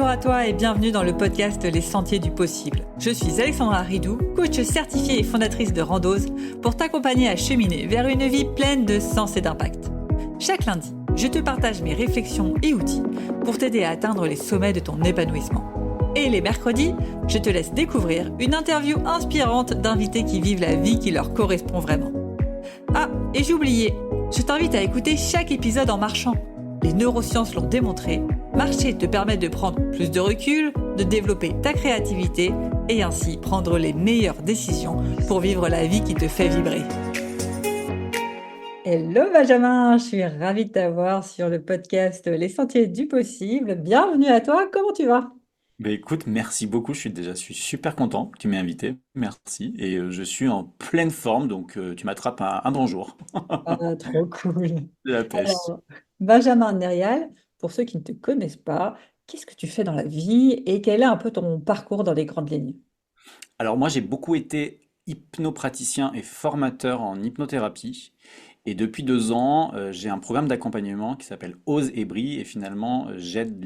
Bonjour à toi et bienvenue dans le podcast Les Sentiers du Possible. Je suis Alexandra Ridou, coach certifiée et fondatrice de Randose, pour t'accompagner à cheminer vers une vie pleine de sens et d'impact. Chaque lundi, je te partage mes réflexions et outils pour t'aider à atteindre les sommets de ton épanouissement. Et les mercredis, je te laisse découvrir une interview inspirante d'invités qui vivent la vie qui leur correspond vraiment. Ah, et j'ai oublié, je t'invite à écouter chaque épisode en marchant. Les neurosciences l'ont démontré, marcher te permet de prendre plus de recul, de développer ta créativité et ainsi prendre les meilleures décisions pour vivre la vie qui te fait vibrer. Hello Benjamin, je suis ravie de t'avoir sur le podcast Les Sentiers du Possible. Bienvenue à toi, comment tu vas? Ben écoute, merci beaucoup. Je suis super content que tu m'aies invité. Merci. Et je suis en pleine forme, donc tu m'attrapes un bon jour. Ah, trop cool. De la pêche. Alors, Benjamin Nerial, pour ceux qui ne te connaissent pas, qu'est-ce que tu fais dans la vie et quel est un peu ton parcours dans les grandes lignes? Alors moi, j'ai beaucoup été hypnopraticien et formateur en hypnothérapie. Et depuis 2 ans, j'ai un programme d'accompagnement qui s'appelle Ose et Brille. Et finalement, j'aide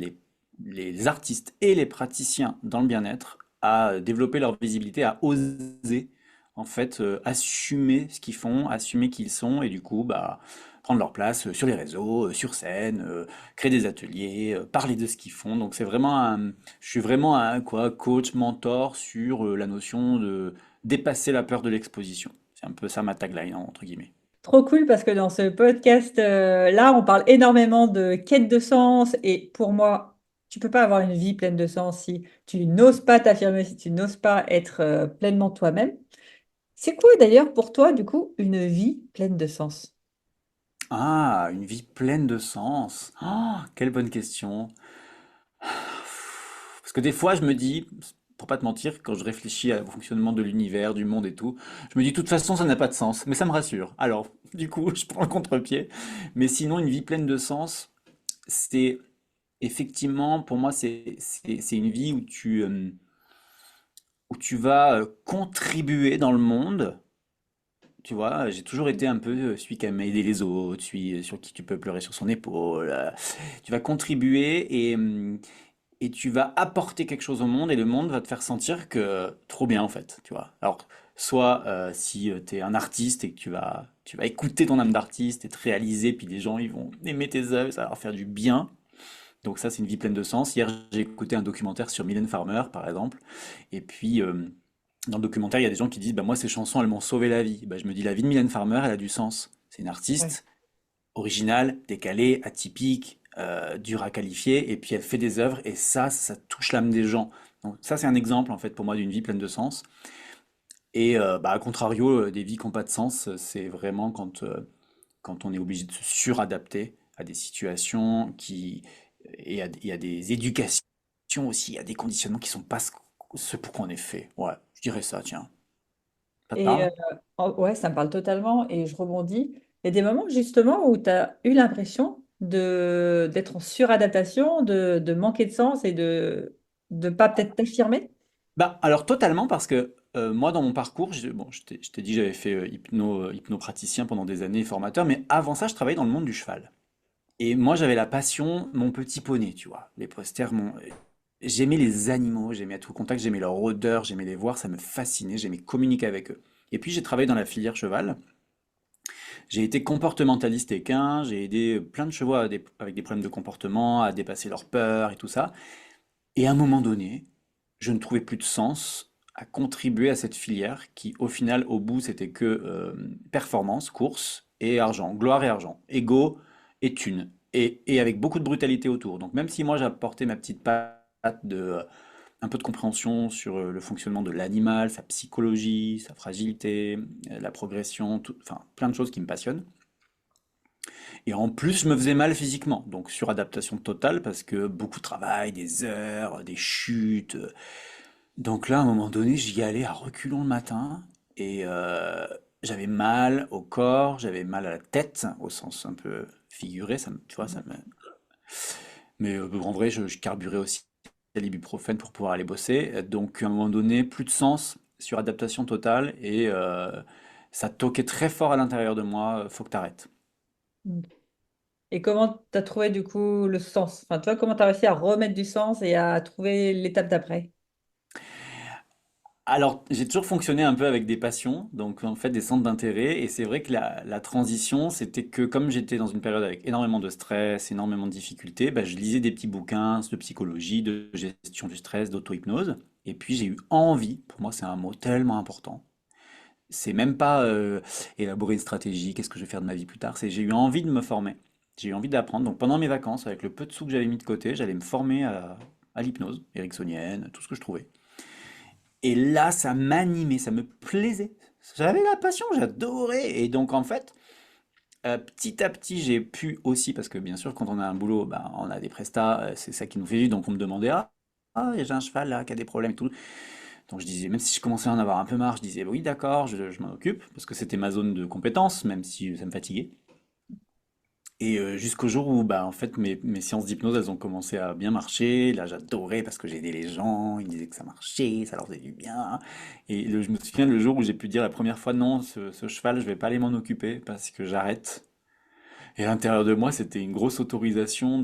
les artistes et les praticiens dans le bien-être à développer leur visibilité, à oser en fait assumer ce qu'ils font, assumer qui ils sont et du coup bah prendre leur place sur les réseaux, sur scène, créer des ateliers, parler de ce qu'ils font. Donc je suis vraiment un quoi coach, mentor sur la notion de dépasser la peur de l'exposition. C'est un peu ça ma tagline entre guillemets. Trop cool parce que dans ce podcast là, on parle énormément de quête de sens et pour moi, tu peux pas avoir une vie pleine de sens si tu n'oses pas t'affirmer, si tu n'oses pas être pleinement toi-même. C'est quoi d'ailleurs pour toi du coup une vie pleine de sens? Ah, une vie pleine de sens. Ah, quelle bonne question. Parce que des fois, je me dis, pour pas te mentir, quand je réfléchis au fonctionnement de l'univers, du monde et tout, je me dis, de toute façon, ça n'a pas de sens. Mais ça me rassure. Alors, du coup, je prends le contre-pied. Mais sinon, une vie pleine de sens, c'est effectivement, pour moi, c'est une vie où tu vas contribuer dans le monde. Tu vois, j'ai toujours été un peu celui qui aime aider les autres, celui sur qui tu peux pleurer sur son épaule. Tu vas contribuer et tu vas apporter quelque chose au monde et le monde va te faire sentir que trop bien en fait, tu vois. Alors, soit si tu es un artiste et que tu vas écouter ton âme d'artiste et te réaliser, puis les gens ils vont aimer tes œuvres, ça va leur faire du bien. Donc ça, c'est une vie pleine de sens. Hier, j'ai écouté un documentaire sur Mylène Farmer, par exemple. Et puis, dans le documentaire, il y a des gens qui disent, bah, moi, ces chansons, elles m'ont sauvé la vie. Bah, je me dis, la vie de Mylène Farmer, elle a du sens. C'est une Ouais. artiste originale, décalée, atypique, dure à qualifier. Et puis, elle fait des œuvres et ça touche l'âme des gens. Donc ça, c'est un exemple, en fait, pour moi, d'une vie pleine de sens. Et bah, à contrario, des vies qui n'ont pas de sens, c'est vraiment quand on est obligé de se suradapter à des situations et à des éducations aussi, à des conditionnements qui sont pas ce pour quoi on est fait. Ouais, je dirais ça, tiens. Ça te Et parle? ouais, ça me parle totalement et je rebondis. Il y a des moments justement où tu as eu l'impression d'être en suradaptation, de manquer de sens et de ne pas peut-être t'affirmer. Bah, alors totalement parce que moi dans mon parcours, bon, je t'ai dit j'avais fait hypnopraticien pendant des années, formateur, mais avant ça je travaillais dans le monde du cheval. Et moi j'avais la passion, mon petit poney, tu vois. Les posters, j'aimais les animaux, j'aimais être au contact, j'aimais leur odeur, j'aimais les voir, ça me fascinait, j'aimais communiquer avec eux. Et puis j'ai travaillé dans la filière cheval. J'ai été comportementaliste équin, j'ai aidé plein de chevaux avec des problèmes de comportement, à dépasser leurs peurs et tout ça. Et à un moment donné, je ne trouvais plus de sens à contribuer à cette filière qui, au final, au bout, c'était que performance, course et argent, gloire et argent, ego et thune, et avec beaucoup de brutalité autour. Donc même si moi j'apportais ma petite patte de un peu de compréhension sur le fonctionnement de l'animal, sa psychologie, sa fragilité, la progression, enfin plein de choses qui me passionnent. Et en plus, je me faisais mal physiquement, donc suradaptation totale parce que beaucoup de travail, des heures, des chutes. Donc là, à un moment donné, j'y allais à reculons le matin et j'avais mal au corps, j'avais mal à la tête, au sens un peu figuré, tu vois, ça me... Mais en vrai, je carburais aussi à l'ibuprofène pour pouvoir aller bosser. Donc à un moment donné, plus de sens, suradaptation totale et ça toquait très fort à l'intérieur de moi, faut que t'arrêtes. Et comment tu as trouvé du coup le sens? Enfin, toi, comment tu as réussi à remettre du sens et à trouver l'étape d'après? Alors, j'ai toujours fonctionné un peu avec des passions, donc en fait des centres d'intérêt, et c'est vrai que la transition, c'était que comme j'étais dans une période avec énormément de stress, énormément de difficultés, bah, je lisais des petits bouquins de psychologie, de gestion du stress, d'auto-hypnose, et puis j'ai eu envie, pour moi c'est un mot tellement important, c'est même pas élaborer une stratégie, qu'est-ce que je vais faire de ma vie plus tard, c'est j'ai eu envie de me former, j'ai eu envie d'apprendre, donc pendant mes vacances, avec le peu de sous que j'avais mis de côté, j'allais me former à l'hypnose ericksonienne, tout ce que je trouvais. Et là, ça m'animait, ça me plaisait. J'avais la passion, j'adorais. Et donc, en fait, petit à petit, j'ai pu aussi, parce que bien sûr, quand on a un boulot, ben, on a des prestats, c'est ça qui nous fait vivre. Donc, on me demandait, ah, j'ai un cheval là qui a des problèmes et tout. Donc, je disais, même si je commençais à en avoir un peu marre, je disais, oui, d'accord, je m'en occupe, parce que c'était ma zone de compétence, même si ça me fatiguait. Et jusqu'au jour où, bah, en fait, mes séances d'hypnose, elles ont commencé à bien marcher. Là, j'adorais parce que j'aidais les gens. Ils disaient que ça marchait, ça leur faisait du bien. Et je me souviens le jour où j'ai pu dire la première fois, non, ce cheval, je vais pas aller m'en occuper parce que j'arrête. Et à l'intérieur de moi, c'était une grosse autorisation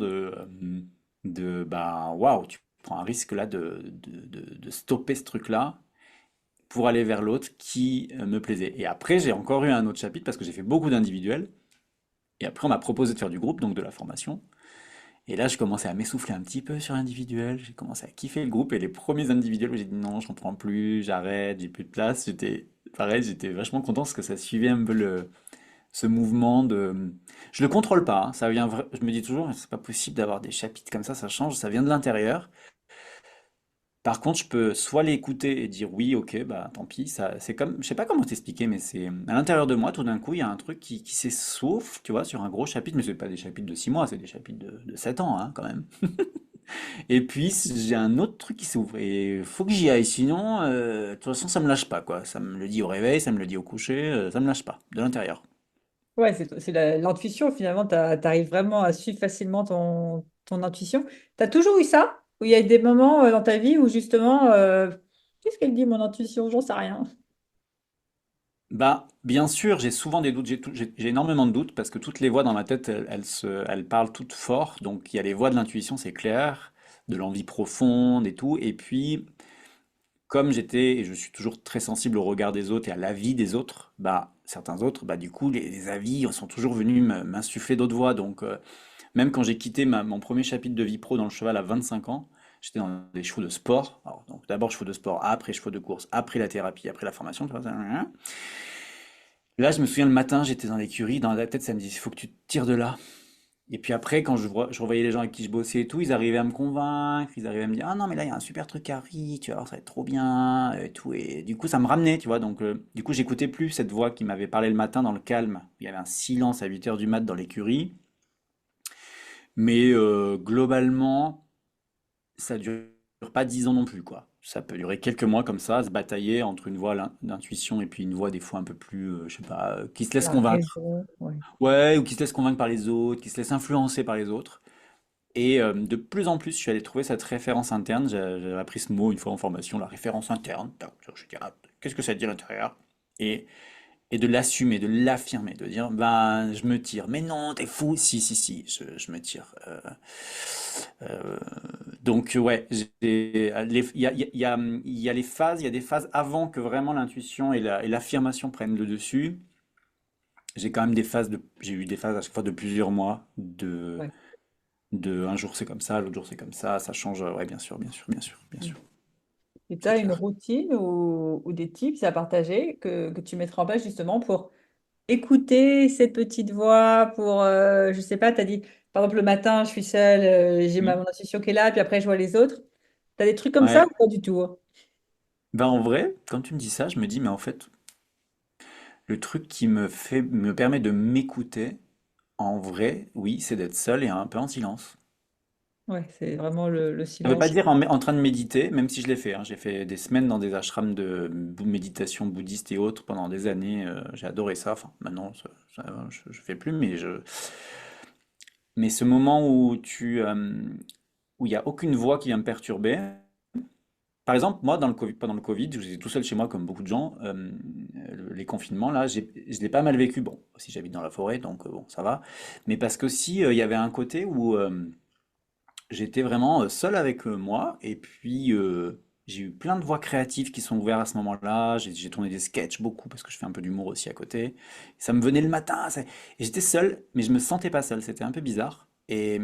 bah, waouh, tu prends un risque là de stopper ce truc-là pour aller vers l'autre qui me plaisait. Et après, j'ai encore eu un autre chapitre parce que j'ai fait beaucoup d'individuels. Et après, on m'a proposé de faire du groupe, donc de la formation. Et là, je commençais à m'essouffler un petit peu sur l'individuel. J'ai commencé à kiffer le groupe. Et les premiers individuels où j'ai dit non, je comprends plus, j'arrête, j'ai plus de place. J'étais pareil, j'étais vachement content parce que ça suivait un peu ce mouvement de. Je le contrôle pas, hein, ça vient. Je me dis toujours, c'est pas possible d'avoir des chapitres comme ça change. Ça vient de l'intérieur. Par contre, je peux soit l'écouter et dire oui, ok, bah tant pis. Ça, c'est comme, je sais pas comment t'expliquer, mais c'est à l'intérieur de moi, tout d'un coup, il y a un truc qui s'essouffle, tu vois, sur un gros chapitre. Mais c'est pas des chapitres de 6 mois, c'est des chapitres de 7 ans, hein, quand même. Et puis j'ai un autre truc qui s'ouvre et faut que j'y aille, sinon de toute façon ça me lâche pas quoi. Ça me le dit au réveil, ça me le dit au coucher, ça me lâche pas de l'intérieur. Ouais, c'est l'intuition finalement. Tu arrives vraiment à suivre facilement ton intuition. Tu as toujours eu ça? Ou il y a des moments dans ta vie où justement, qu'est-ce qu'elle dit mon intuition? J'en sais rien. Bah bien sûr j'ai souvent des doutes, j'ai énormément de doutes parce que toutes les voix dans ma tête elles parlent toutes fort. Donc il y a les voix de l'intuition c'est clair, de l'envie profonde et tout. Et puis comme j'étais et je suis toujours très sensible au regard des autres et à l'avis des autres, bah certains autres, bah du coup les avis sont toujours venus m'insuffler d'autres voix. Donc même quand j'ai quitté mon premier chapitre de vie pro dans le cheval à 25 ans, j'étais dans des chevaux de sport. Alors, donc d'abord chevaux de sport, après chevaux de course, après la thérapie, après la formation. Tu vois, là, je me souviens le matin, j'étais dans l'écurie, dans la tête, ça me dit, il faut que tu te tires de là. Et puis après, quand je revoyais les gens avec qui je bossais et tout, ils arrivaient à me convaincre, ils arrivaient à me dire, ah non, mais là, il y a un super truc qui arrive, tu vas voir, ça va être trop bien, et tout. Et du coup, ça me ramenait, tu vois. Donc, du coup, j'écoutais plus cette voix qui m'avait parlé le matin dans le calme. Il y avait un silence à 8 heures du mat dans l'écurie. Mais globalement, ça dure pas 10 ans non plus, quoi. Ça peut durer quelques mois comme ça, à se batailler entre une voix d'intuition et puis une voix des fois un peu plus, je sais pas, qui se laisse La convaincre. raison, ouais. Ouais, ou qui se laisse convaincre par les autres, qui se laisse influencer par les autres. Et de plus en plus, je suis allé trouver cette référence interne. J'avais appris ce mot une fois en formation, la référence interne. Tac, je dis, ah, qu'est-ce que ça dit à l'intérieur? Et et de l'assumer, de l'affirmer, de dire, ben, je me tire. Mais non, t'es fou. Si, si, si, je me tire. Euh, donc, ouais, il y a les phases, il y a des phases avant que vraiment l'intuition et l'affirmation prennent le dessus. J'ai quand même j'ai eu des phases à chaque fois de plusieurs mois, Ouais. un jour c'est comme ça, l'autre jour c'est comme ça change. Ouais, bien sûr, bien sûr, bien sûr, bien sûr, Et tu c'est as une clair. routine ou des tips à partager que tu mettras en place justement pour écouter cette petite voix, pour, je sais pas, tu as dit, par exemple, le matin, je suis seule, j'ai Hmm. mon intuition qui est là, puis après, je vois les autres. Tu as des trucs comme ça Ouais. ou pas du tout? Hein? Ben en vrai, quand tu me dis ça, je me dis, mais en fait, le truc qui me permet de m'écouter, en vrai, oui, c'est d'être seul et un peu en silence. Ouais, c'est vraiment le Ça veut pas silence. dire en train de méditer, même si je l'ai fait, hein. J'ai fait des semaines dans des ashrams de méditation bouddhiste et autres pendant des années. J'ai adoré ça. Enfin, maintenant, je fais plus, mais ce moment où il y a aucune voix qui vient me perturber. Par exemple, moi, pendant le Covid, j'étais tout seul chez moi, comme beaucoup de gens. les confinements, là, je l'ai pas mal vécu. Bon, aussi j'habite dans la forêt, donc bon, ça va. Mais parce qu'aussi, il y avait un côté où j'étais vraiment seul avec moi. Et puis, j'ai eu plein de voies créatives qui sont ouvertes à ce moment-là. J'ai tourné des sketchs beaucoup parce que je fais un peu d'humour aussi à côté. Ça me venait le matin. Et j'étais seul, mais je me sentais pas seul. C'était un peu bizarre. Et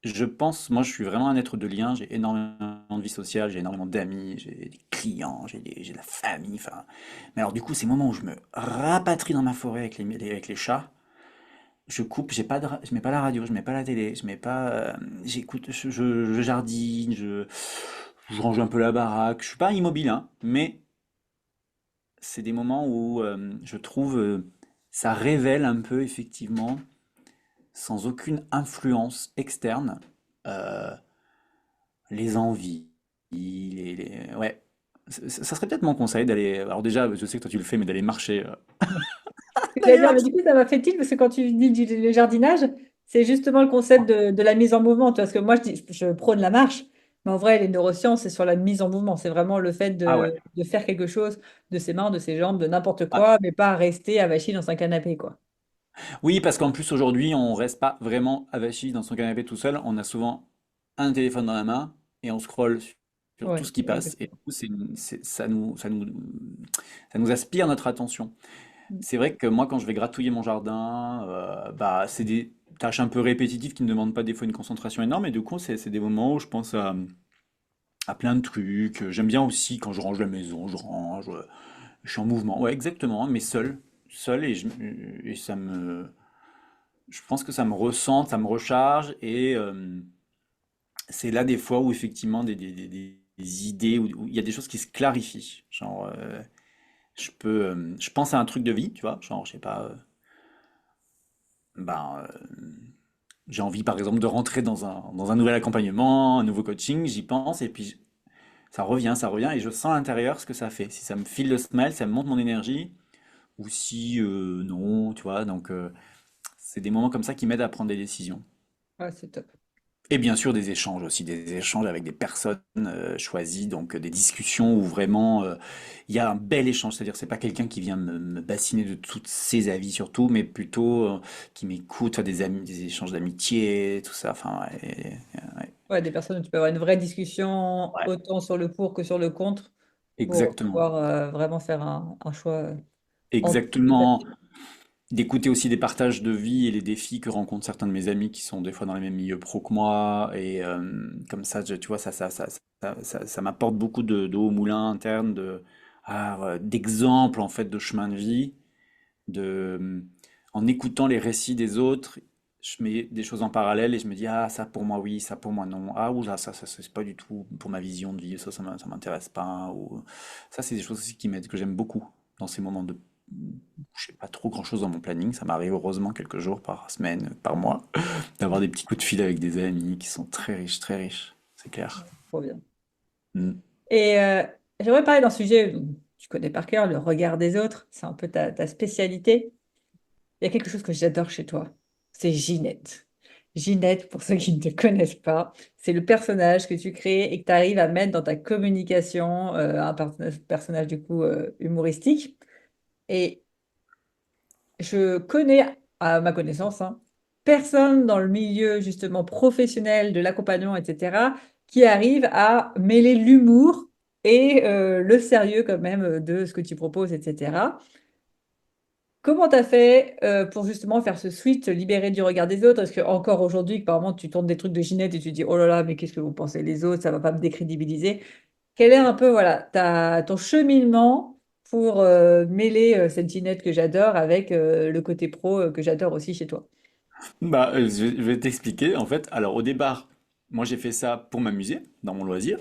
je pense, moi, je suis vraiment un être de lien. J'ai énormément de vie sociale, j'ai énormément d'amis, j'ai des clients, j'ai de la famille. Enfin, mais alors, du coup, ces moments où je me rapatrie dans ma forêt avec avec les chats, je coupe, je mets pas la radio, je mets pas la télé, je mets pas, j'écoute, je jardine, je range un peu la baraque. Je suis pas immobile, hein, mais c'est des moments où je trouve ça révèle un peu effectivement, sans aucune influence externe, euh, les envies, ouais. Ça serait peut-être mon conseil d'aller. Alors déjà, je sais que toi tu le fais, mais d'aller marcher. J'allais D'aller dire, mais marcher. du coup, ça m'a fait tilt parce que quand tu dis le jardinage, c'est justement le concept de la mise en mouvement. Tu vois, parce que moi, je prône la marche, mais en vrai, les neurosciences, c'est sur la mise en mouvement. C'est vraiment le fait Ah ouais. de faire quelque chose de ses mains, de ses jambes, de n'importe Ah, quoi, mais pas rester avachi dans un canapé, quoi. oui, parce qu'en plus aujourd'hui, on reste pas vraiment avachi dans son canapé tout seul. On a souvent un téléphone dans la main et on scrolle sur tout Ouais, ce qui passe. Et du exactement. coup, ça nous aspire notre attention. C'est vrai que moi, quand je vais gratouiller mon jardin, bah, c'est des tâches un peu répétitives qui ne demandent pas des fois une concentration énorme. Et du coup, c'est des moments où je pense à plein de trucs. J'aime bien aussi quand je range la maison, je range, je suis en mouvement. Ouais, exactement, mais seul. Seul et je pense que ça me ressente, ça me recharge. Et c'est là des fois où effectivement des idées, où il y a des choses qui se clarifient. Genre, je pense à un truc de vie, tu vois, genre, je sais pas. Ben, j'ai envie par exemple de rentrer dans un nouvel accompagnement, un nouveau coaching, j'y pense et puis ça revient et je sens à l'intérieur ce que ça fait. Si ça me file le smile, ça me monte mon énergie ou si non, tu vois. Donc c'est des moments comme ça qui m'aident à prendre des décisions. Ouais, c'est top. Et bien sûr des échanges aussi, des échanges avec des personnes choisies, donc des discussions où vraiment il y a un bel échange, c'est-à-dire c'est pas quelqu'un qui vient me bassiner de tous ses avis sur tout, mais plutôt qui m'écoute, des amis, des échanges d'amitié, tout ça, enfin, ouais, Ouais, des personnes où tu peux avoir une vraie discussion, ouais, autant sur le pour que sur le contre, pour exactement, pouvoir vraiment faire un choix en toute exactement. liberté. D'écouter aussi des partages de vie et les défis que rencontrent certains de mes amis qui sont des fois dans les mêmes milieux pro que moi. Et comme ça, tu vois, ça m'apporte beaucoup de haut moulin interne, d'exemples en fait de chemin de vie. En écoutant les récits des autres, je mets des choses en parallèle et je me dis, ah, ça pour moi oui, ça pour moi non. Ah, ou là, ça c'est pas du tout pour ma vision de vie, ça m'intéresse pas. Ou... Ça, c'est des choses aussi qui m'aident, que j'aime beaucoup dans ces moments de. Je sais pas trop grand-chose dans mon planning, ça m'arrive heureusement quelques jours par semaine, par mois, d'avoir des petits coups de fil avec des amis qui sont très riches, c'est clair. Trop bien. Mm. Et j'aimerais parler d'un sujet, tu connais par cœur, le regard des autres. C'est un peu ta spécialité. Il y a quelque chose que j'adore chez toi. C'est Ginette. Ginette, pour ceux qui ne te connaissent pas, c'est le personnage que tu crées et que tu arrives à mettre dans ta communication, un personnage du coup humoristique. Et je connais, à ma connaissance, hein, personne dans le milieu justement professionnel de l'accompagnement, etc., qui arrive à mêler l'humour et le sérieux quand même de ce que tu proposes, etc. Comment tu as fait pour justement faire ce switch, te libérer du regard des autres? Est-ce que encore aujourd'hui, que par moment, tu tournes des trucs de Ginette et tu dis, oh là là, mais qu'est-ce que vous pensez les autres? Ça va pas me décrédibiliser. Quel est un peu voilà, ton cheminement pour mêler cette Ginette que j'adore avec le côté pro que j'adore aussi chez toi? Bah, je vais t'expliquer. En fait, alors au départ, moi j'ai fait ça pour m'amuser, dans mon loisir.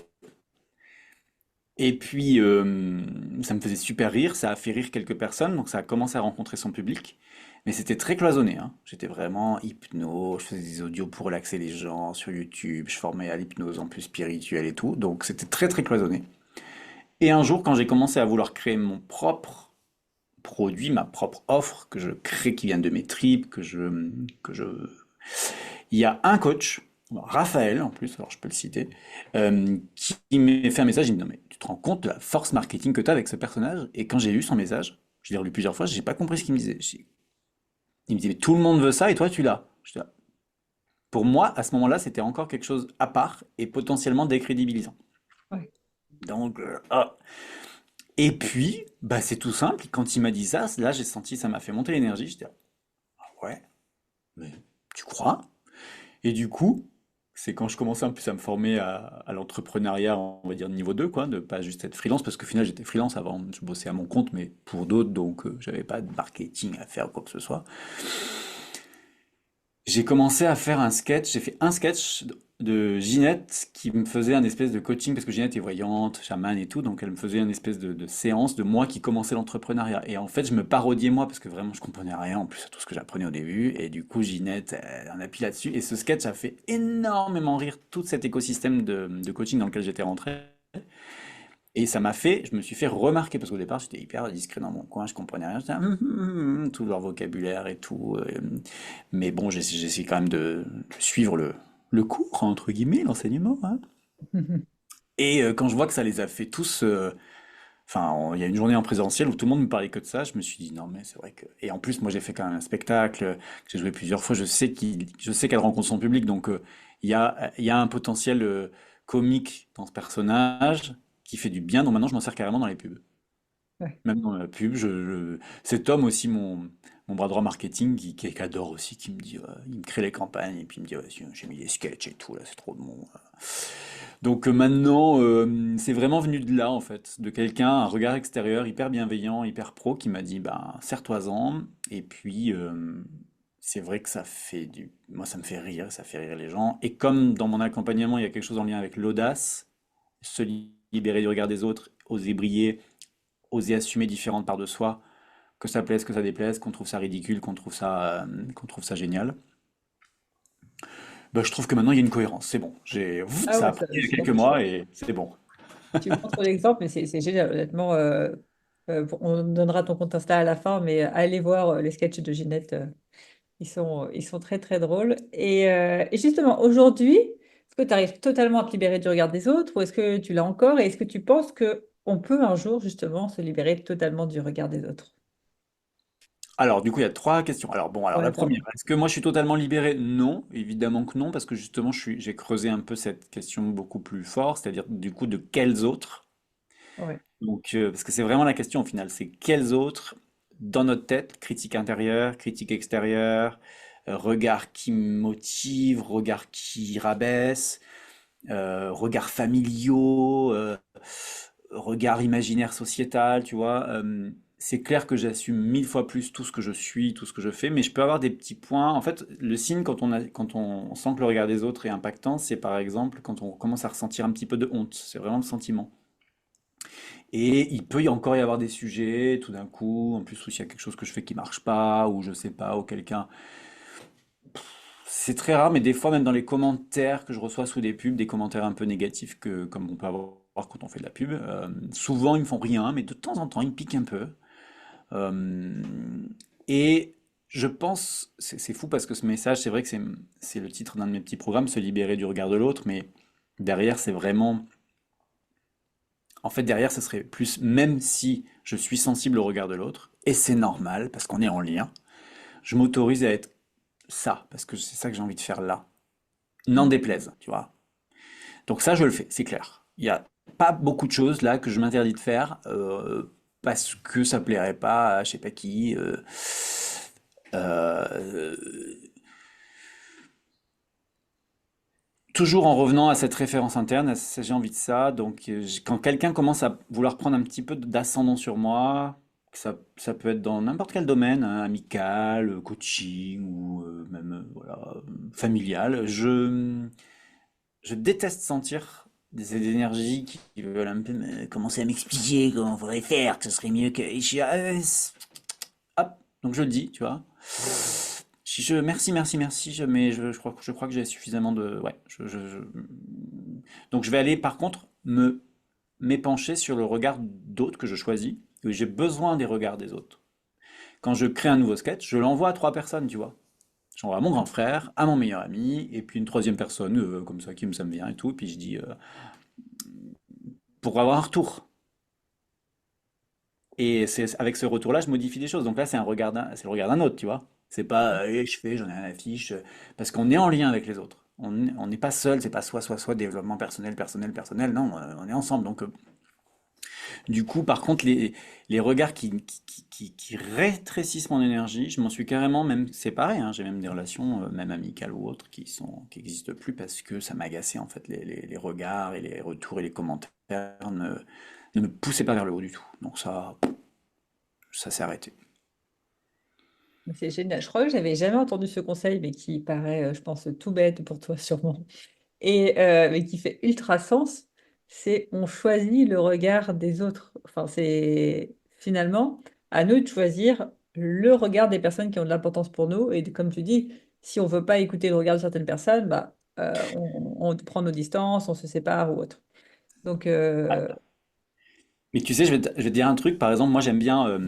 Et puis, ça me faisait super rire, ça a fait rire quelques personnes, donc ça a commencé à rencontrer son public. Mais c'était très cloisonné, hein. J'étais vraiment hypno, je faisais des audios pour relaxer les gens sur YouTube, je formais à l'hypnose en plus spirituelle et tout, donc c'était très cloisonné. Et un jour, quand j'ai commencé à vouloir créer mon propre produit, ma propre offre, que je crée, qui vient de mes tripes, que je il y a un coach, Raphaël en plus, alors je peux le citer, qui m'a fait un message, il me dit non mais tu te rends compte de la force marketing que tu as avec ce personnage? Et quand j'ai eu son message, Je l'ai relu plusieurs fois, j'ai pas compris ce qu'il me disait. Il me dit, mais tout le monde veut ça et toi, tu l'as. Pour moi, à ce moment-là, c'était encore quelque chose à part et potentiellement décrédibilisant. Ouais. Donc, ah. Et puis, bah, c'est tout simple. Quand il m'a dit ça, là, j'ai senti, ça m'a fait monter l'énergie. J'étais, ah ouais, mais tu crois? Et du coup, c'est quand je commençais un peu à me former à l'entrepreneuriat, on va dire niveau 2 quoi, de pas juste être freelance, parce qu'au final, j'étais freelance avant, je bossais à mon compte, mais pour d'autres, donc j'avais pas de marketing à faire, quoi que ce soit. J'ai commencé à faire un sketch, j'ai fait un sketch de Ginette qui me faisait un espèce de coaching, parce que Ginette est voyante, chamane et tout, donc elle me faisait une espèce de séance de moi qui commençait l'entrepreneuriat. Et en fait, je me parodiais moi, parce que vraiment je comprenais rien en plus à tout ce que j'apprenais au début, et du coup Ginette, elle en appuie là-dessus, et ce sketch a fait énormément rire tout cet écosystème de coaching dans lequel j'étais rentré. Et ça m'a fait, je me suis fait remarquer, parce qu'au départ, j'étais hyper discret dans mon coin, je comprenais rien, j'étais, tout leur vocabulaire et tout. Mais bon, j'essaie quand même de suivre le cours, entre guillemets, l'enseignement, hein. Et quand je vois que ça les a fait tous, enfin, il y a une journée en présentiel où tout le monde me parlait que de ça, je me suis dit, non, mais c'est vrai que. Et en plus, moi, j'ai fait quand même un spectacle, que j'ai joué plusieurs fois, je sais qu'elle rencontre son public, donc il y a un potentiel comique dans ce personnage qui fait du bien, donc maintenant, je m'en sers carrément dans les pubs. Ouais. Même dans la pub, cet homme aussi, mon bras droit marketing, qui adore aussi, qui me dit, il me crée les campagnes, et puis il me dit, ouais, si, j'ai mis des sketchs et tout, là, c'est trop bon. Donc maintenant, c'est vraiment venu de là, en fait, de quelqu'un, un regard extérieur hyper bienveillant, hyper pro, qui m'a dit, ben, serre-toi-en, et puis, c'est vrai que ça fait moi, ça me fait rire, ça fait rire les gens, et comme dans mon accompagnement, il y a quelque chose en lien avec l'audace, se libérer du regard des autres, oser briller, oser assumer différentes parts de soi, que ça plaise, que ça déplaise, qu'on trouve ça ridicule, qu'on trouve ça génial. Bah, je trouve que maintenant il y a une cohérence, c'est bon. Ah Ça ouais, a pris non, quelques mais mois et c'est bon. tu montres l'exemple, mais c'est génial, honnêtement. On donnera ton compte Insta à la fin, mais allez voir les sketchs de Ginette. Ils sont très, très drôles. Et justement, aujourd'hui, est-ce que tu arrives totalement à te libérer du regard des autres ou est-ce que tu l'as encore? Et est-ce que tu penses que on peut un jour, justement, se libérer totalement du regard des autres? Alors, du coup, il y a trois questions. Alors, bon, alors Ouais, la pardon. première, est-ce que moi je suis totalement libéré? Non, évidemment que non, parce que justement, j'ai creusé un peu cette question beaucoup plus fort, c'est-à-dire du coup de quels autres? Ouais. Donc, parce que c'est vraiment la question au final, c'est quels autres dans notre tête, critique intérieure, critique extérieure, regard qui motive, regard qui rabaisse, regards familiaux, regard imaginaire sociétal, tu vois. C'est clair que j'assume mille fois plus tout ce que je suis, tout ce que je fais, mais je peux avoir des petits points. En fait, le signe quand on sent que le regard des autres est impactant, c'est par exemple quand on commence à ressentir un petit peu de honte. C'est vraiment le sentiment. Et il peut encore y avoir des sujets, tout d'un coup, en plus, où il y a quelque chose que je fais qui marche pas, ou je sais pas, ou quelqu'un. C'est très rare, mais des fois, même dans les commentaires que je reçois sous des pubs, des commentaires un peu négatifs que, comme on peut avoir quand on fait de la pub, souvent ils me font rien, mais de temps en temps ils me piquent un peu. Euh, et je pense, c'est fou parce que ce message, c'est vrai que c'est le titre d'un de mes petits programmes, Se libérer du regard de l'autre, mais derrière, c'est vraiment. En fait, derrière, ce serait plus, même si je suis sensible au regard de l'autre, et c'est normal parce qu'on est en lien, je m'autorise à être ça, parce que c'est ça que j'ai envie de faire là. N'en Mm. déplaise, tu vois. Donc ça, je le fais, c'est clair. Il n'y a pas beaucoup de choses là que je m'interdis de faire parce que ça plairait pas à je sais pas qui. Euh, Toujours en revenant à cette référence interne, j'ai envie de ça. Donc quand quelqu'un commence à vouloir prendre un petit peu d'ascendant sur moi, ça peut être dans n'importe quel domaine, hein, amical, coaching ou même voilà, familial, je déteste sentir des énergies qui veulent un peu commencer à m'expliquer comment on faudrait faire, que ce serait mieux que. Et je suis, hop, donc je le dis, tu vois. Merci, merci, merci, mais je crois que j'ai suffisamment de. Ouais, donc je vais aller par contre m'épancher sur le regard d'autres que je choisis. Et j'ai besoin des regards des autres. Quand je crée un nouveau sketch, je l'envoie à trois personnes, tu vois. J'envoie à mon grand frère, à mon meilleur ami, et puis une troisième personne, comme ça, ça me vient et tout. Et puis je dis, pour avoir un retour. Et c'est avec ce retour-là, je modifie des choses. Donc là, c'est le regard d'un autre, tu vois. C'est pas je fais, j'en ai rien à fiche, parce qu'on est en lien avec les autres. On n'est pas seul, c'est pas soit, développement personnel, personnel, personnel. Non, on est ensemble. Donc, du coup, par contre, les regards qui rétrécissent mon énergie, je m'en suis carrément même séparé, hein. J'ai même des relations, même amicales ou autres, qui existent plus parce que ça m'agaçait en fait. Les regards et les retours et les commentaires ne me poussaient pas vers le haut du tout. Donc ça s'est arrêté. C'est génial. Je crois que j'avais jamais entendu ce conseil, mais qui paraît, je pense, tout bête pour toi sûrement, mais qui fait ultra sens. C'est on choisit le regard des autres. Enfin, c'est finalement à nous de choisir le regard des personnes qui ont de l'importance pour nous. Et comme tu dis, si on veut pas écouter le regard de certaines personnes, bah, on prend nos distances, on se sépare ou autre. Donc, Mais tu sais, je vais te dire un truc, par exemple, moi j'aime bien,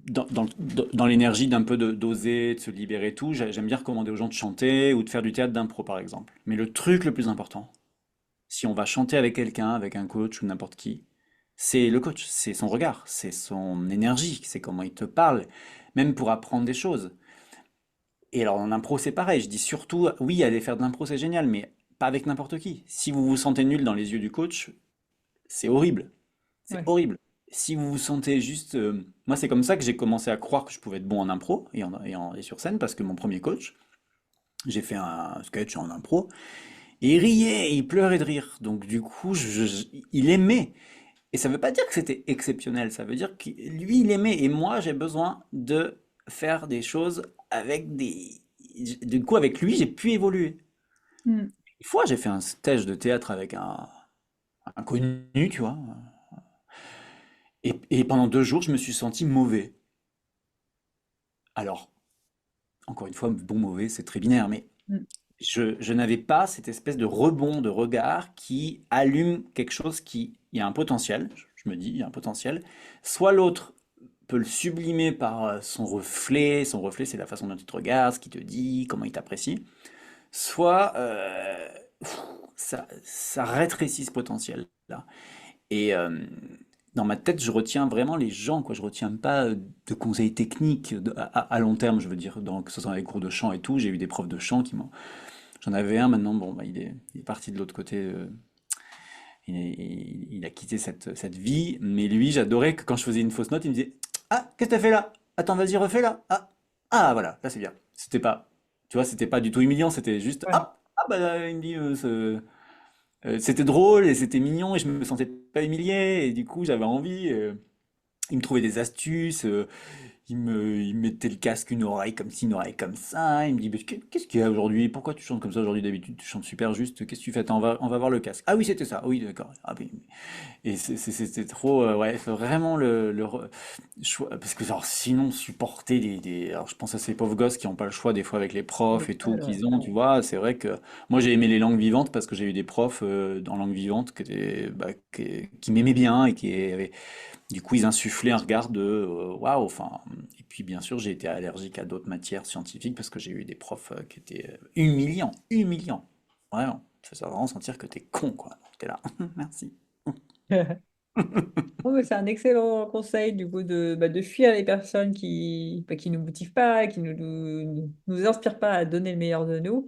dans l'énergie d'un peu d'oser, de se libérer et tout, j'aime bien recommander aux gens de chanter ou de faire du théâtre d'impro, par exemple. Mais le truc le plus important, si on va chanter avec quelqu'un, avec un coach ou n'importe qui, c'est le coach, c'est son regard, c'est son énergie, c'est comment il te parle, même pour apprendre des choses. Et alors en impro, c'est pareil, je dis surtout, oui, aller faire de l'impro, c'est génial, mais pas avec n'importe qui. Si vous vous sentez nul dans les yeux du coach, c'est horrible. C'est ouais. horrible. Si vous vous sentez juste... moi, c'est comme ça que j'ai commencé à croire que je pouvais être bon en impro et sur scène, parce que mon premier coach, j'ai fait un sketch en impro, et il riait, et il pleurait de rire. Donc du coup, il aimait. Et ça veut pas dire que c'était exceptionnel, ça veut dire que lui, il aimait. Et moi, j'ai besoin de faire des choses avec des... Du coup, avec lui, j'ai pu évoluer. Mm. Une fois, j'ai fait un stage de théâtre avec un connu, tu vois. Et pendant 2 jours, je me suis senti mauvais. Alors, encore une fois, bon, mauvais, c'est très binaire, mais Mm. je n'avais pas cette espèce de rebond de regard qui allume quelque chose il y a un potentiel, je me dis, il y a un potentiel. Soit l'autre peut le sublimer par son reflet c'est la façon dont il te regarde, ce qu'il te dit, comment il t'apprécie, soit ça rétrécit ce potentiel-là. Et dans ma tête, je retiens vraiment les gens, quoi. Je retiens pas de conseils techniques à long terme, je veux dire, que ce soit dans les cours de chant et tout. J'ai eu des profs de chant qui m'ont. J'en avais un maintenant, bon, bah, il est parti de l'autre côté. Il a quitté cette vie. Mais lui, j'adorais que quand je faisais une fausse note, il me disait: Ah, qu'est-ce que t'as fait là? Attends, vas-y, refais-la. Ah, voilà, là c'est bien. Tu vois, c'était pas du tout humiliant, c'était juste: Ouais. Ah, bah, il me dit, c'était drôle et c'était mignon et je me sentais pas humilié et du coup j'avais envie. Il me trouvait des astuces, il me mettait le casque une oreille comme ci, une oreille comme ça. Il me dit: Mais qu'est-ce qu'il y a aujourd'hui? Pourquoi tu chantes comme ça aujourd'hui? D'habitude tu chantes super juste. Qu'est-ce que tu fais? Attends, on va voir le casque. Ah oui, c'était ça. Oui, d'accord. Ah, oui. Et c'était trop, ouais, faut vraiment parce que genre, sinon supporter alors je pense à ces pauvres gosses qui n'ont pas le choix des fois avec les profs et tout L'école, ouais. qu'ils ont, tu vois. C'est vrai que moi j'ai aimé les langues vivantes parce que j'ai eu des profs en langue vivante qui m'aimaient bien et du coup ils insufflaient un regard de waouh, enfin. Et puis bien sûr j'ai été allergique à d'autres matières scientifiques parce que j'ai eu des profs qui étaient humiliants, humiliants, vraiment. Ça fait vraiment sentir que t'es con, quoi. Donc, t'es là, merci. Oh, mais c'est un excellent conseil du coup de fuir les personnes qui nous motivent pas, qui nous inspirent pas à donner le meilleur de nous.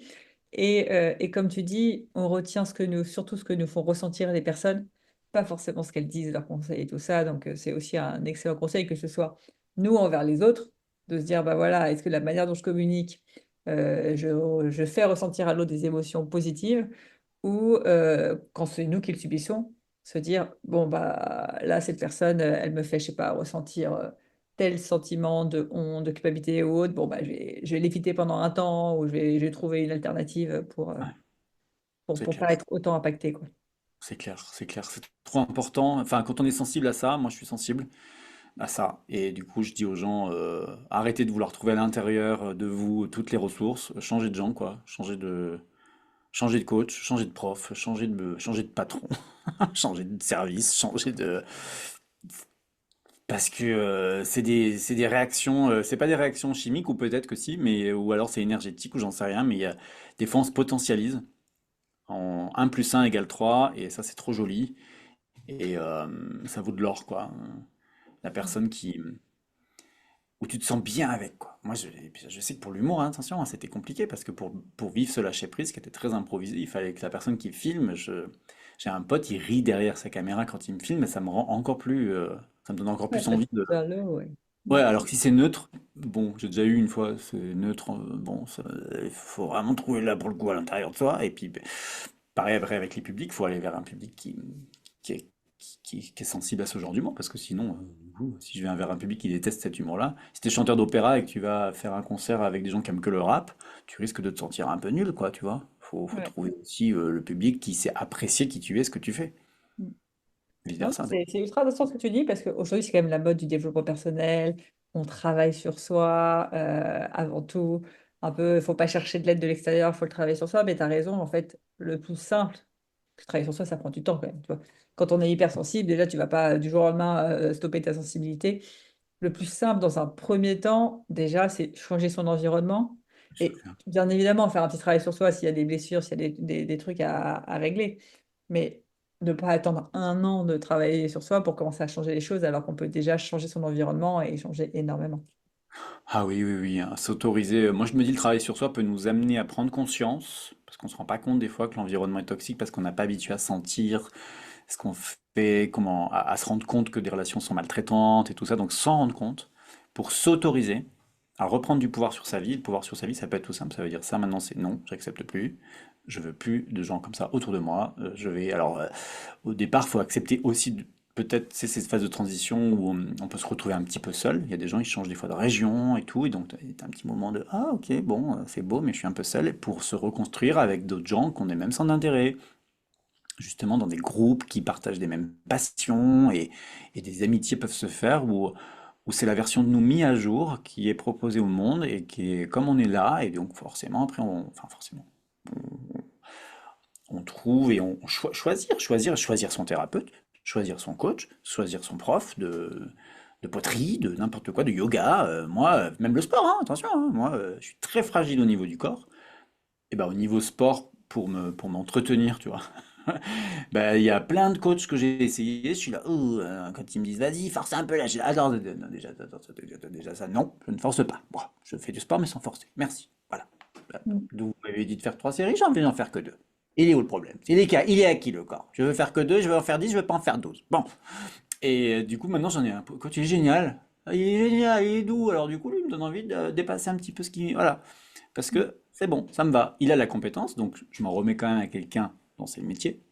Et comme tu dis, on retient surtout ce que nous font ressentir les personnes, pas forcément ce qu'elles disent, leurs conseils et tout ça. Donc c'est aussi un excellent conseil que ce soit nous envers les autres, de se dire, bah voilà, est-ce que la manière dont je communique, je fais ressentir à l'autre des émotions positives ou quand c'est nous qui le subissons, se dire, bon, bah là, cette personne, elle me fait, je sais pas, ressentir tel sentiment de honte, de culpabilité ou autre, bon, bah je vais l'éviter pendant un temps ou je vais trouver une alternative pour, Ouais, c'est pas clair. être autant impacté, quoi. C'est clair, c'est clair, c'est trop important. Enfin, quand on est sensible à ça, moi je suis sensible à ça. Et du coup, je dis aux gens, arrêtez de vouloir trouver à l'intérieur de vous toutes les ressources, changez de gens, quoi. Changez de coach, changez de prof, changez de patron, changez de service, changez de... Parce que c'est des réactions, c'est pas des réactions chimiques, ou peut-être que si, mais, ou alors c'est énergétique, ou j'en sais rien, mais des fois on se potentialise en 1 + 1 = 3, et ça c'est trop joli. Et ça vaut de l'or, quoi. La personne où tu te sens bien avec, quoi. Moi, je sais que pour l'humour, hein, attention, hein, c'était compliqué parce que pour vivre ce lâcher-prise qui était très improvisé, il fallait que la personne qui filme, j'ai un pote, il rit derrière sa caméra quand il me filme et ça me rend encore plus, ça me donne encore Ouais, plus ça te envie pousse vers le haut, ouais. Mm. Ouais, alors que si c'est neutre, bon, j'ai déjà eu une fois, c'est neutre, bon, il faut vraiment trouver là pour le coup à l'intérieur de soi. Et puis, ben, pareil après avec les publics, il faut aller vers un public qui est, qui est sensible à ce genre d'humour, parce que sinon, du coup, si je vais vers un public qui déteste cet humour-là, si t'es chanteur d'opéra et que tu vas faire un concert avec des gens qui aiment que le rap, tu risques de te sentir un peu nul, quoi, tu vois. Faut Ouais. trouver aussi le public qui sait apprécier qui tu es, ce que tu fais, Mm. Non, vice-versa. c'est ultra intéressant ce que tu dis parce qu'aujourd'hui, c'est quand même la mode du développement personnel. On travaille sur soi avant tout. Un peu, il faut pas chercher de l'aide de l'extérieur, il faut le travailler sur soi. Mais tu as raison, en fait, le plus simple, parce que travailler sur soi, ça prend du temps quand même. Tu vois. Quand on est hypersensible, déjà, tu vas pas du jour au lendemain stopper ta sensibilité. Le plus simple dans un premier temps, déjà, c'est changer son environnement. Et bien évidemment, faire un petit travail sur soi s'il y a des blessures, s'il y a des trucs à régler. Mais ne pas attendre un an de travailler sur soi pour commencer à changer les choses alors qu'on peut déjà changer son environnement et changer énormément. Ah oui, oui, oui, hein, s'autoriser. Moi, je me dis, le travail sur soi peut nous amener à prendre conscience, parce qu'on se rend pas compte des fois que l'environnement est toxique, parce qu'on n'a pas habitué à sentir ce qu'on fait, comment, à se rendre compte que des relations sont maltraitantes et tout ça. Donc, s'en rendre compte, pour s'autoriser à reprendre du pouvoir sur sa vie. Le pouvoir sur sa vie, ça peut être tout simple. Ça veut dire ça, maintenant, c'est non, j'accepte plus. Je veux plus de gens comme ça autour de moi. Au départ, il faut accepter aussi peut-être c'est cette phase de transition où on peut se retrouver un petit peu seul. Il y a des gens qui changent des fois de région et tout, et donc t'as un petit moment de ah ok bon c'est beau mais je suis un peu seul pour se reconstruire avec d'autres gens qu'on est même sans intérêt, justement dans des groupes qui partagent des mêmes passions et des amitiés peuvent se faire où c'est la version de nous mis à jour qui est proposée au monde et qui est comme on est là et donc forcément après enfin forcément on trouve et choisir son thérapeute, choisir son coach, choisir son prof de poterie, de n'importe quoi, de yoga. Moi, même le sport, hein, attention, hein, moi, je suis très fragile au niveau du corps. Et ben au niveau sport, pour m'entretenir, tu vois. Ben, il y a plein de coachs que j'ai essayé. Je suis là, oh, quand ils me disent, vas-y, force un peu là. Attends, non, déjà, ça, non, je ne force pas. Bon, je fais du sport, mais sans forcer. Merci. Voilà. Mm. D'où vous m'avez dit de faire 3 séries, j'ai envie d'en faire que 2. Il est où le problème? Il est à qui le corps? Je veux faire que 2, je veux en faire 10, je veux pas en faire 12. Bon. Et du coup, maintenant, j'en ai un peu. Coach, il est génial. Ah, il est génial, il est doux. Alors, du coup, lui, il me donne envie de dépasser un petit peu ce qui. Voilà. Parce que c'est bon, ça me va. Il a la compétence, donc je m'en remets quand même à quelqu'un dont c'est le métier.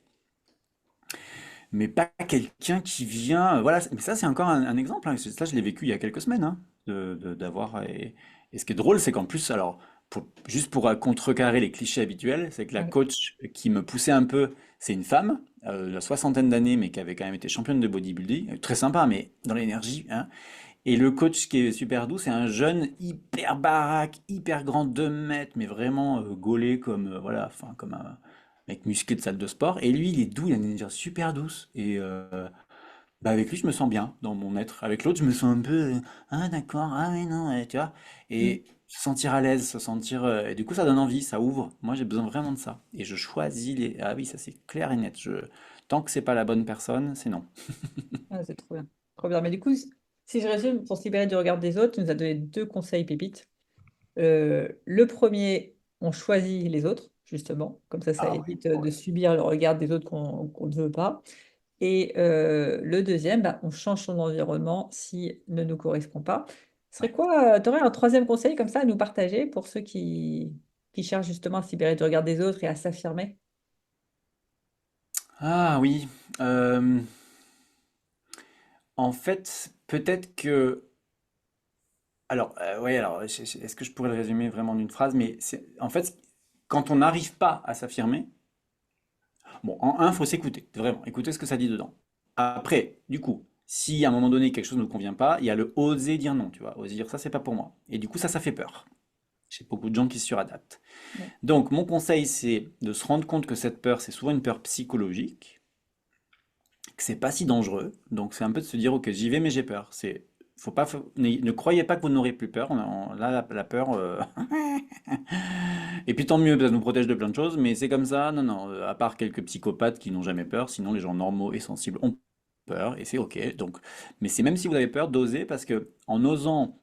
Mais pas quelqu'un qui vient. Voilà. Mais ça, c'est encore un exemple, hein. Ça, je l'ai vécu il y a quelques semaines, hein, d'avoir. Et ce qui est drôle, c'est qu'en plus, alors, juste pour contrecarrer les clichés habituels, c'est que la Ouais. coach qui me poussait un peu, c'est une femme, la soixantaine d'années, mais qui avait quand même été championne de bodybuilding. Très sympa, mais dans l'énergie, hein. Et le coach qui est super doux, c'est un jeune hyper baraque, hyper grand, 2 mètres, mais vraiment gaulé comme, voilà, enfin, comme un mec musclé de salle de sport. Et lui, il est doux, il a une énergie super douce. Et bah avec lui, je me sens bien dans mon être. Avec l'autre, je me sens un peu, ah d'accord, ah mais non, tu vois. Mm. Et se sentir à l'aise, se sentir. Et du coup, ça donne envie, ça ouvre. Moi, j'ai besoin vraiment de ça. Et je choisis les. Ah oui, ça c'est clair et net. Tant que c'est pas la bonne personne, c'est non. Ah, c'est trop bien. Trop bien. Mais du coup, si je résume, pour se libérer du regard des autres, tu nous as donné deux conseils pépites. Le premier, on choisit les autres, justement. Comme ça Ah ouais, évite ouais. de subir le regard des autres qu'on ne veut pas. Et le deuxième, bah, on change son environnement s'il ne nous correspond pas. Ce serait Ouais. quoi, tu aurais un troisième conseil comme ça à nous partager pour ceux qui cherchent justement à se libérer du regard des autres et à s'affirmer? Ah oui. euh, En fait, peut-être que. Alors, ouais, alors, est-ce que je pourrais le résumer vraiment d'une phrase? Mais en fait, quand on n'arrive pas à s'affirmer, bon, en un, faut s'écouter, vraiment, écouter ce que ça dit dedans. Après, du coup, si à un moment donné quelque chose ne nous convient pas, il y a le oser dire non, tu vois, oser dire ça, c'est pas pour moi. Et du coup, ça fait peur. J'ai beaucoup de gens qui se suradaptent. Ouais. Donc, mon conseil, c'est de se rendre compte que cette peur, c'est souvent une peur psychologique, que c'est pas si dangereux. Donc c'est un peu de se dire, ok, j'y vais, mais j'ai peur. Faut pas, ne croyez pas que vous n'aurez plus peur. Là, la peur. Et puis tant mieux, ça nous protège de plein de choses, mais c'est comme ça. Non, non. À part quelques psychopathes qui n'ont jamais peur, sinon les gens normaux et sensibles ont peur et c'est OK. Donc, mais c'est même si vous avez peur, d'oser parce que en osant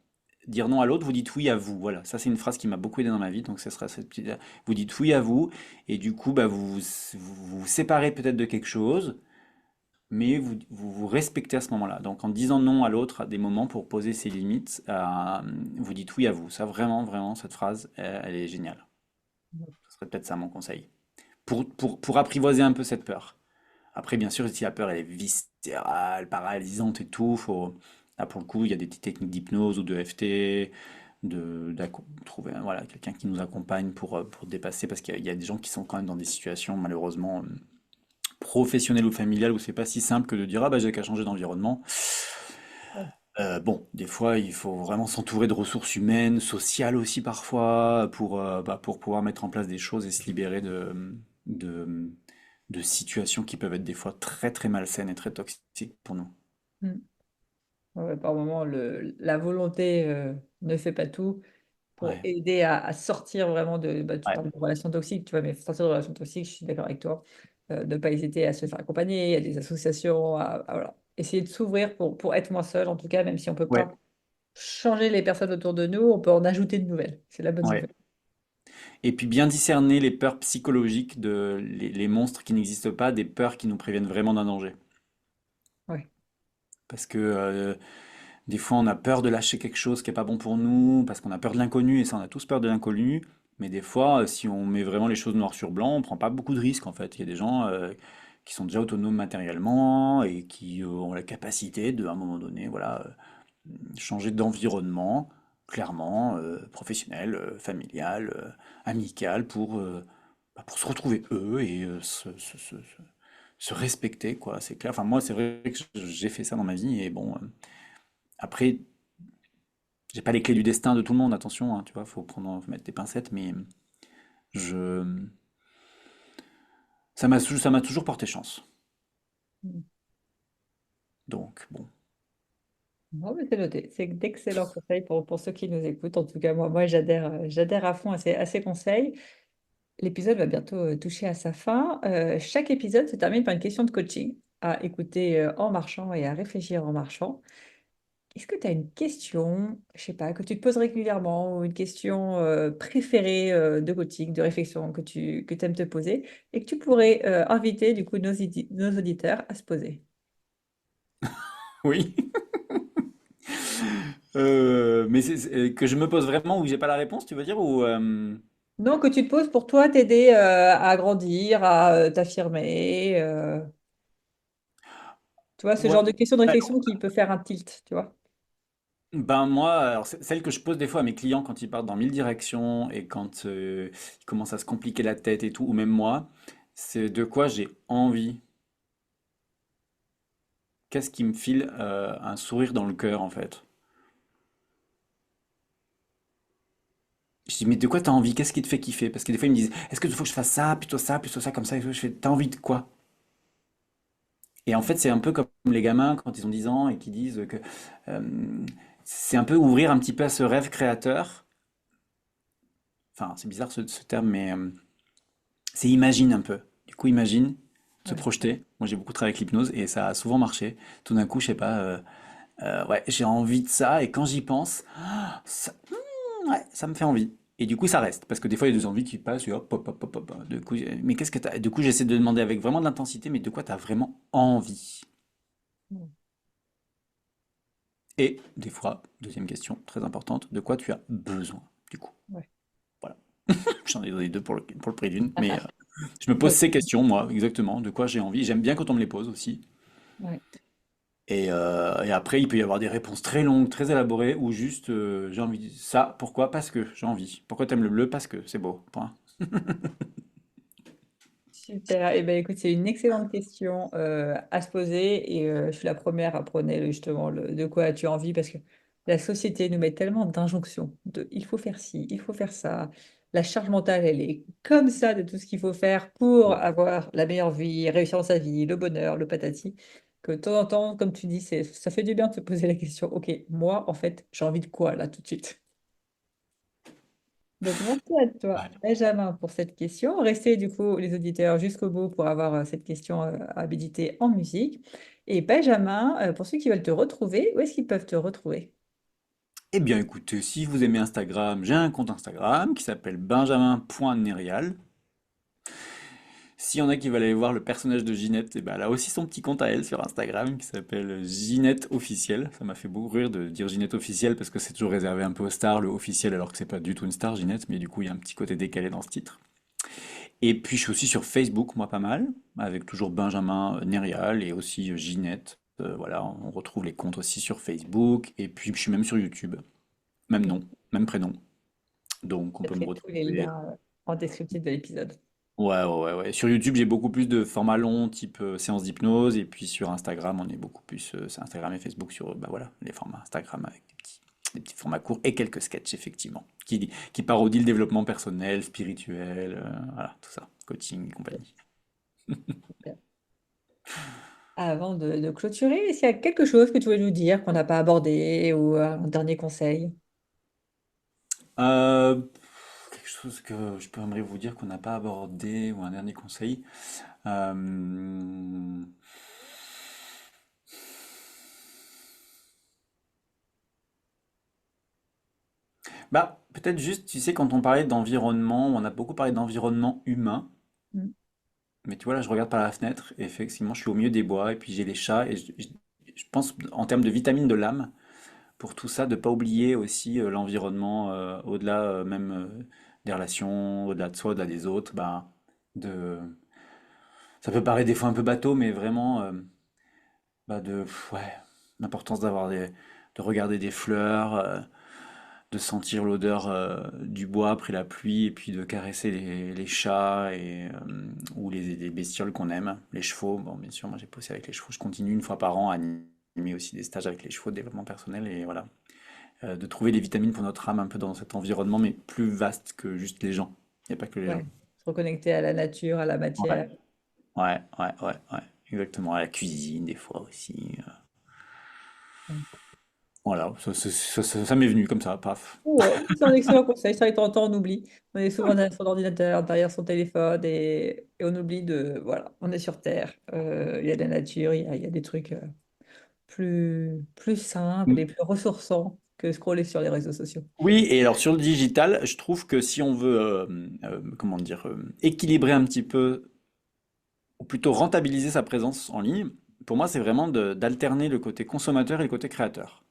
dire non à l'autre, vous dites oui à vous. Voilà, ça c'est une phrase qui m'a beaucoup aidé dans ma vie. Donc, ce sera cette petite. Vous dites oui à vous et du coup, bah, vous séparez peut-être de quelque chose, mais vous respectez à ce moment-là. Donc, en disant non à l'autre à des moments pour poser ses limites, vous dites oui à vous. Ça, vraiment, vraiment, cette phrase, elle est géniale. Ce serait peut-être ça mon conseil. Pour apprivoiser un peu cette peur. Après, bien sûr, si la peur elle est viscérale, paralysante et tout, là pour le coup, il y a des petites techniques d'hypnose ou de FT, trouver voilà, quelqu'un qui nous accompagne pour dépasser, parce qu'il y a des gens qui sont quand même dans des situations malheureusement professionnelles ou familiales où c'est pas si simple que de dire ah bah j'ai qu'à changer d'environnement. Ouais. Bon, des fois, il faut vraiment s'entourer de ressources humaines, sociales aussi parfois, pour pouvoir mettre en place des choses et se libérer de, de situations qui peuvent être des fois très très malsaines et très toxiques pour nous. Mm. Ouais, par moment, la volonté ne fait pas tout pour Ouais, aider à sortir vraiment tu ouais, parles de relations toxiques, tu vois, mais sortir de relations toxiques, je suis d'accord avec toi. Ne pas hésiter à se faire accompagner, à des associations, voilà. Essayer de s'ouvrir pour être moins seul, en tout cas, même si on peut ouais, pas changer les personnes autour de nous, on peut en ajouter de nouvelles. C'est la bonne ouais. nouvelle. Et puis bien discerner les peurs psychologiques les monstres qui n'existent pas, des peurs qui nous préviennent vraiment d'un danger. Ouais. Parce que des fois, on a peur de lâcher quelque chose qui est pas bon pour nous, parce qu'on a peur de l'inconnu, et ça, on a tous peur de l'inconnu. Mais des fois, si on met vraiment les choses noir sur blanc, on prend pas beaucoup de risques, en fait. Il y a des gens qui sont déjà autonomes matériellement et qui ont la capacité de, à un moment donné, voilà, changer d'environnement, clairement, professionnel, familial, amical, pour se retrouver eux et se respecter, quoi. C'est clair. Enfin, moi, c'est vrai que j'ai fait ça dans ma vie, et bon, après. J'ai pas les clés du destin de tout le monde, attention, hein, tu vois, faut mettre des pincettes, mais je, ça m'a toujours porté chance. Donc, bon. Non, mais c'est noté. C'est d'excellents conseils pour ceux qui nous écoutent. En tout cas, moi j'adhère à fond à ces conseils. L'épisode va bientôt toucher à sa fin. Chaque épisode se termine par une question de coaching à écouter en marchant et à réfléchir en marchant. Est-ce que tu as une question, je sais pas, que tu te poses régulièrement ou une question préférée de coaching, de réflexion que tu aimes te poser et que tu pourrais inviter du coup nos auditeurs à se poser? Oui. Mais que je me pose vraiment ou que j'ai pas la réponse, tu veux dire, ou Non, que tu te poses pour toi t'aider à grandir, à t'affirmer. Tu vois, ce ouais. genre de question de réflexion qui peut faire un tilt, tu vois. Ben moi, alors, celle que je pose des fois à mes clients quand ils partent dans mille directions et quand ils commencent à se compliquer la tête et tout, ou même moi, c'est de quoi j'ai envie. Qu'est-ce qui me file un sourire dans le cœur, en fait? Je dis, mais de quoi t'as envie? Qu'est-ce qui te fait kiffer? Parce que des fois, ils me disent, est-ce que il faut que je fasse ça, plutôt ça, comme ça? Et je fais, t'as envie de quoi? Et en fait, c'est un peu comme les gamins quand ils ont 10 ans et qui disent que euh, c'est un peu ouvrir un petit peu à ce rêve créateur. Enfin, c'est bizarre ce terme, mais c'est imagine un peu. Du coup, imagine, se Ouais. projeter. Moi, j'ai beaucoup travaillé avec l'hypnose et ça a souvent marché. Tout d'un coup, je sais pas, ouais, j'ai envie de ça et quand j'y pense, ça, ouais, ça me fait envie. Et du coup, ça reste. Parce que des fois, il y a des envies qui passent et hop, hop, hop, hop, hop. Du coup, mais qu'est-ce que t'as? Du coup, j'essaie de demander avec vraiment de l'intensité, mais de quoi t'as vraiment envie? Et des fois, deuxième question très importante, de quoi tu as besoin, du coup? Ouais. Voilà. J'en ai donné deux pour le prix d'une, mais Ouais. je me pose ces questions, moi, exactement, de quoi j'ai envie. J'aime bien quand on me les pose aussi. Ouais. Et après, il peut y avoir des réponses très longues, très élaborées, ou juste j'ai envie de ça. Pourquoi? Parce que j'ai envie. Pourquoi t'aimes le bleu? Parce que c'est beau. Point. Super. Eh ben, écoute, c'est une excellente question à se poser et je suis la première à prôner justement de quoi as-tu envie parce que la société nous met tellement d'injonctions de il faut faire ci, il faut faire ça. La charge mentale, elle est comme ça de tout ce qu'il faut faire pour Ouais. avoir la meilleure vie, réussir dans sa vie, le bonheur, le patati, que de temps en temps, comme tu dis, ça fait du bien de se poser la question, ok, moi, en fait, j'ai envie de quoi là tout de suite? Donc, merci à toi, Ouais. Benjamin, pour cette question. Restez du coup, les auditeurs, jusqu'au bout pour avoir cette question à méditer en musique. Et Benjamin, pour ceux qui veulent te retrouver, où est-ce qu'ils peuvent te retrouver? Eh bien, écoutez, si vous aimez Instagram, j'ai un compte Instagram qui s'appelle benjamin.nerial. S'il y en a qui veulent aller voir le personnage de Ginette, et ben, elle a aussi son petit compte à elle sur Instagram qui s'appelle Ginette Officielle. Ça m'a fait beaucoup rire de dire Ginette Officielle parce que c'est toujours réservé un peu aux stars, le officiel, alors que c'est pas du tout une star, Ginette, mais du coup, il y a un petit côté décalé dans ce titre. Et puis, je suis aussi sur Facebook, moi, pas mal, avec toujours Benjamin Nerial et aussi Ginette. Voilà, on retrouve les comptes aussi sur Facebook. Et puis, je suis même sur YouTube. Même nom, même prénom. Donc, on Je peut me mettrai tous les retrouver. liens en descriptif de l'épisode. Ouais, ouais, ouais, ouais. Sur YouTube, j'ai beaucoup plus de formats longs, type séance d'hypnose. Et puis sur Instagram, on est beaucoup plus. C'est Instagram et Facebook sur bah voilà, les formats Instagram avec des petits formats courts et quelques sketchs, effectivement, qui parodient le développement personnel, spirituel, voilà, tout ça, coaching et compagnie. Super. Avant de clôturer, est-ce qu'il y a quelque chose que tu veux nous dire qu'on n'a pas abordé ou un dernier conseil? Euh, Quelque chose que je pourrais vous dire qu'on n'a pas abordé ou un dernier conseil. Euh, Bah, peut-être juste, tu sais, quand on parlait d'environnement, on a beaucoup parlé d'environnement humain, Mm. mais tu vois, là, je regarde par la fenêtre, et effectivement, je suis au milieu des bois, et puis j'ai les chats, et je pense, en termes de vitamine de l'âme, pour tout ça, de pas oublier aussi l'environnement, au-delà même des relations, au-delà de soi, au-delà des autres, bah, de... Ça peut paraître des fois un peu bateau, mais vraiment, bah, ouais, l'importance de regarder des fleurs, de sentir l'odeur du bois après la pluie et puis de caresser les chats ou les bestioles qu'on aime, les chevaux. Bon, bien sûr, moi j'ai bossé avec les chevaux. Je continue une fois par an à animer aussi des stages avec les chevaux de développement personnel et voilà. De trouver des vitamines pour notre âme un peu dans cet environnement, mais plus vaste que juste les gens. Il n'y a pas que les gens. Ouais. Se reconnecter à la nature, à la Ouais, matière. ouais, ouais, ouais, ouais. Exactement. À la cuisine, des fois aussi. Mm. Voilà, ça m'est venu comme ça, paf. Ouais, c'est un excellent conseil. Ça, étant temps, on oublie. On est souvent derrière son ordinateur, derrière son téléphone et on oublie de. Voilà, on est sur Terre. Il y a de la nature, il y a des trucs plus simples et plus ressourçants que scroller sur les réseaux sociaux. Oui, et alors sur le digital, je trouve que si on veut, comment dire, équilibrer un petit peu, ou plutôt rentabiliser sa présence en ligne, pour moi, c'est vraiment d'alterner le côté consommateur et le côté créateur.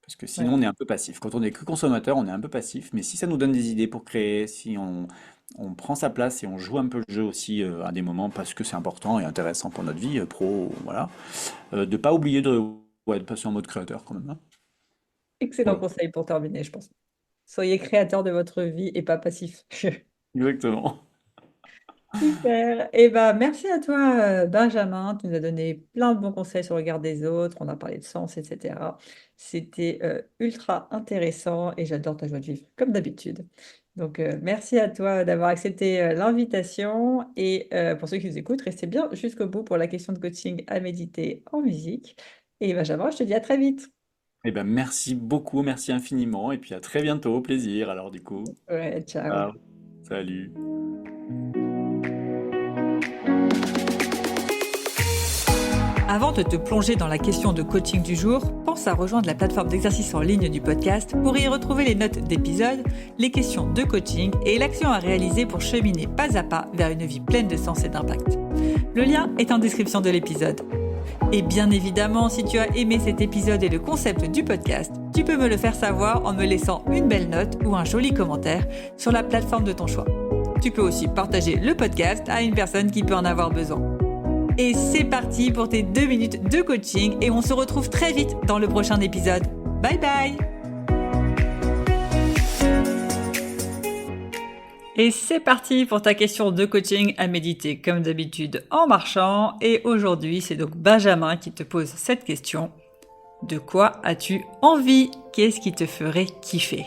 Parce que sinon, Ouais, on est un peu passif. Quand on est que consommateur, on est un peu passif. Mais si ça nous donne des idées pour créer, si on prend sa place et on joue un peu le jeu aussi à des moments parce que c'est important et intéressant pour notre vie pro, voilà, de pas oublier ouais, de passer en mode créateur quand même, hein. excellent Voilà, conseil pour terminer, je pense. Soyez créateur de votre vie et pas passif. exactement. Super. Eh ben, merci à toi, Benjamin. Tu nous as donné plein de bons conseils sur le regard des autres. On a parlé de sens, etc. C'était ultra intéressant et j'adore ta joie de vivre, comme d'habitude. Donc, merci à toi d'avoir accepté l'invitation. Et pour ceux qui nous écoutent, restez bien jusqu'au bout pour la question de coaching à méditer en musique. Et Benjamin, je te dis à très vite. Eh ben, merci beaucoup, merci infiniment, et puis à très bientôt, au plaisir. Alors du coup, Ouais, ciao. ciao, salut. Avant de te plonger dans la question de coaching du jour, pense à rejoindre la plateforme d'exercice en ligne du podcast pour y retrouver les notes d'épisode, les questions de coaching et l'action à réaliser pour cheminer pas à pas vers une vie pleine de sens et d'impact. Le lien est en description de l'épisode. Et bien évidemment, si tu as aimé cet épisode et le concept du podcast, tu peux me le faire savoir en me laissant une belle note ou un joli commentaire sur la plateforme de ton choix. Tu peux aussi partager le podcast à une personne qui peut en avoir besoin. Et c'est parti pour tes 2 minutes de coaching et on se retrouve très vite dans le prochain épisode. Bye bye! Et c'est parti pour ta question de coaching à méditer comme d'habitude en marchant. Et aujourd'hui, c'est donc Benjamin qui te pose cette question. De quoi as-tu envie? Qu'est-ce qui te ferait kiffer?